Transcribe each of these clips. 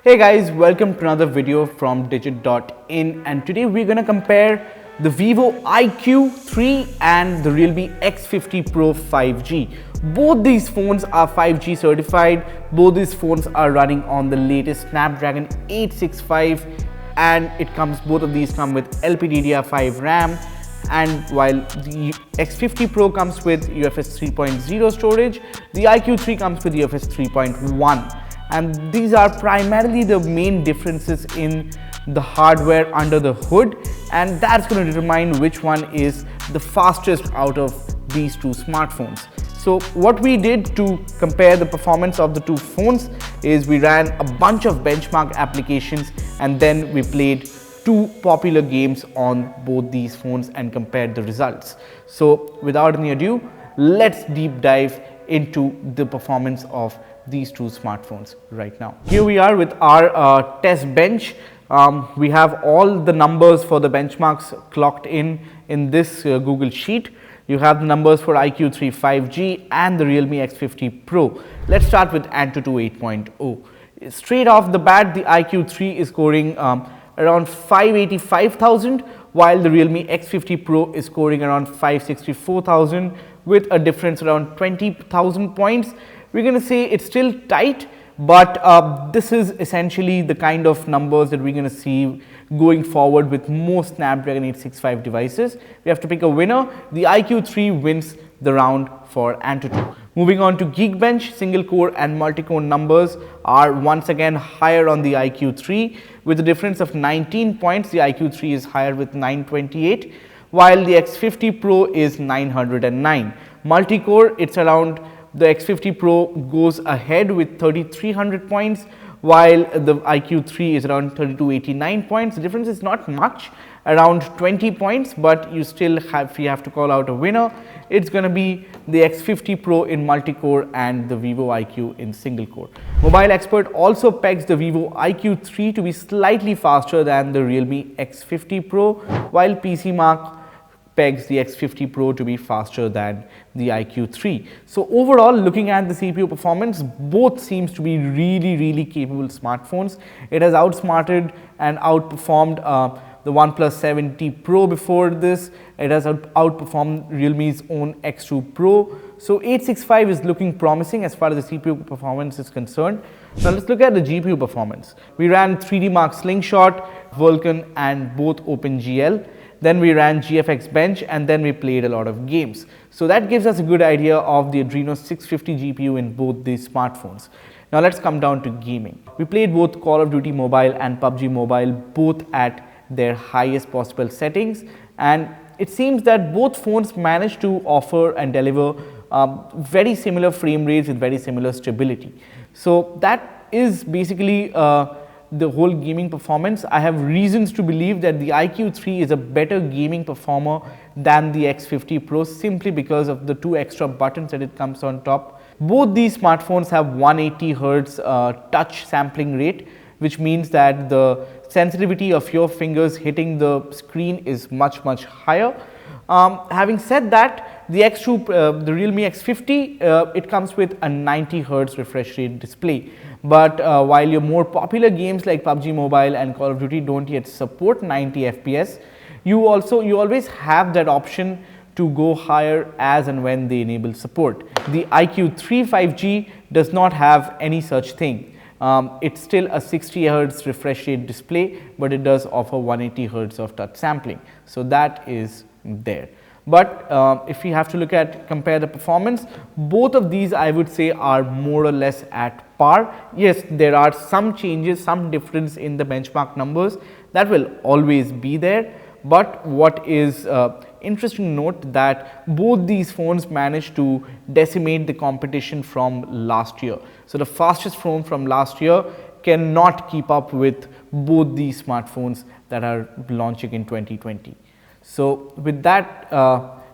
Hey guys, welcome to another video from digit.in, and today we're going to compare the Vivo iQOO 3 and the Realme X50 Pro 5G. Both these phones are 5G certified, both these phones are running on the latest Snapdragon 865 and both of these come with LPDDR5 RAM, and while the X50 Pro comes with UFS 3.0 storage, the iQOO 3 comes with UFS 3.1. And these are primarily the main differences in the hardware under the hood, and that's going to determine which one is the fastest out of these two smartphones. So what we did to compare the performance of the two phones is we ran a bunch of benchmark applications and then we played two popular games on both these phones and compared the results. So without any ado, let's deep dive into the performance of these two smartphones right now. Here we are with our test bench. We have all the numbers for the benchmarks clocked in this Google Sheet. You have the numbers for iQOO 3 5G and the Realme X50 Pro. Let's start with Antutu 8.0. Straight off the bat, the iQOO 3 is scoring around 585,000, while the Realme X50 Pro is scoring around 564,000 with a difference around 20,000 points. We're going to say it's still tight, but this is essentially the kind of numbers that we're going to see going forward with most Snapdragon 865 devices. We have to pick a winner. The iQOO 3 wins the round for Antutu. Moving on to Geekbench, single core and multi-core numbers are once again higher on the iQOO 3 with a difference of 19 points. The iQOO 3 is higher with 928, while the X50 Pro is 909. Multi-core, it's around the X50 Pro goes ahead with 3300 points, while the iQOO 3 is around 3289 points. The difference is not much, around 20 points, but you still have, if you have to call out a winner, it's going to be the X50 Pro in multi-core and the Vivo iQOO in single core. Mobile Expert also pegs the Vivo iQOO 3 to be slightly faster than the Realme X50 Pro, while PC Mark pegs the X50 Pro to be faster than the iQOO 3. So overall, looking at the CPU performance, both seems to be really capable smartphones. It has outsmarted and outperformed the OnePlus 7T Pro before this. It has outperformed Realme's own X2 Pro. So 865 is looking promising as far as the CPU performance is concerned. Now let's look at the GPU performance. We ran 3D Mark Slingshot, Vulkan and both OpenGL. Then we ran GFX Bench and then we played a lot of games. So that gives us a good idea of the Adreno 650 GPU in both these smartphones. Now let's come down to gaming. We played both Call of Duty Mobile and PUBG Mobile, both at their highest possible settings, and it seems that both phones managed to offer and deliver very similar frame rates with very similar stability. So that is basically the whole gaming performance. I have reasons to believe that the iQOO 3 is a better gaming performer than the X50 Pro simply because of the two extra buttons that it comes on top. Both these smartphones have 180 Hz touch sampling rate, which means that the sensitivity of your fingers hitting the screen is much higher. Having said that, the the Realme X50, it comes with a 90 Hz refresh rate display. But while your more popular games like PUBG Mobile and Call of Duty don't yet support 90 FPS, you always have that option to go higher as and when they enable support. The iQOO 3 5G does not have any such thing. It's still a 60 Hz refresh rate display, but it does offer 180 Hz of touch sampling. So that is there. But if we have to compare the performance, both of these I would say are more or less at par. Yes, there are some changes, some difference in the benchmark numbers that will always be there. But what is interesting to note that both these phones managed to decimate the competition from last year. So the fastest phone from last year cannot keep up with both these smartphones that are launching in 2020. So with that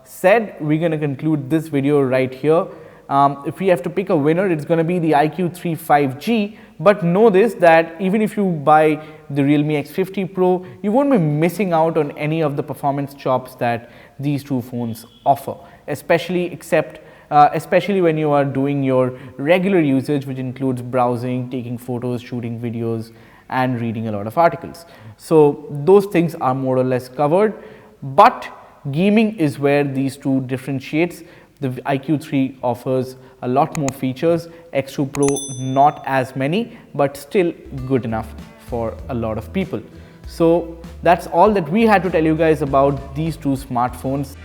said, we're going to conclude this video right here. If we have to pick a winner, it's going to be the iQOO 3 5G. But know this, that even if you buy the Realme X50 Pro, you won't be missing out on any of the performance chops that these two phones offer, especially except especially when you are doing your regular usage, which includes browsing, taking photos, shooting videos, and reading a lot of articles. So those things are more or less covered, but gaming is where these two differentiates. The iQOO 3 offers a lot more features, X2 Pro not as many, but still good enough for a lot of people. So that's all that we had to tell you guys about these two smartphones.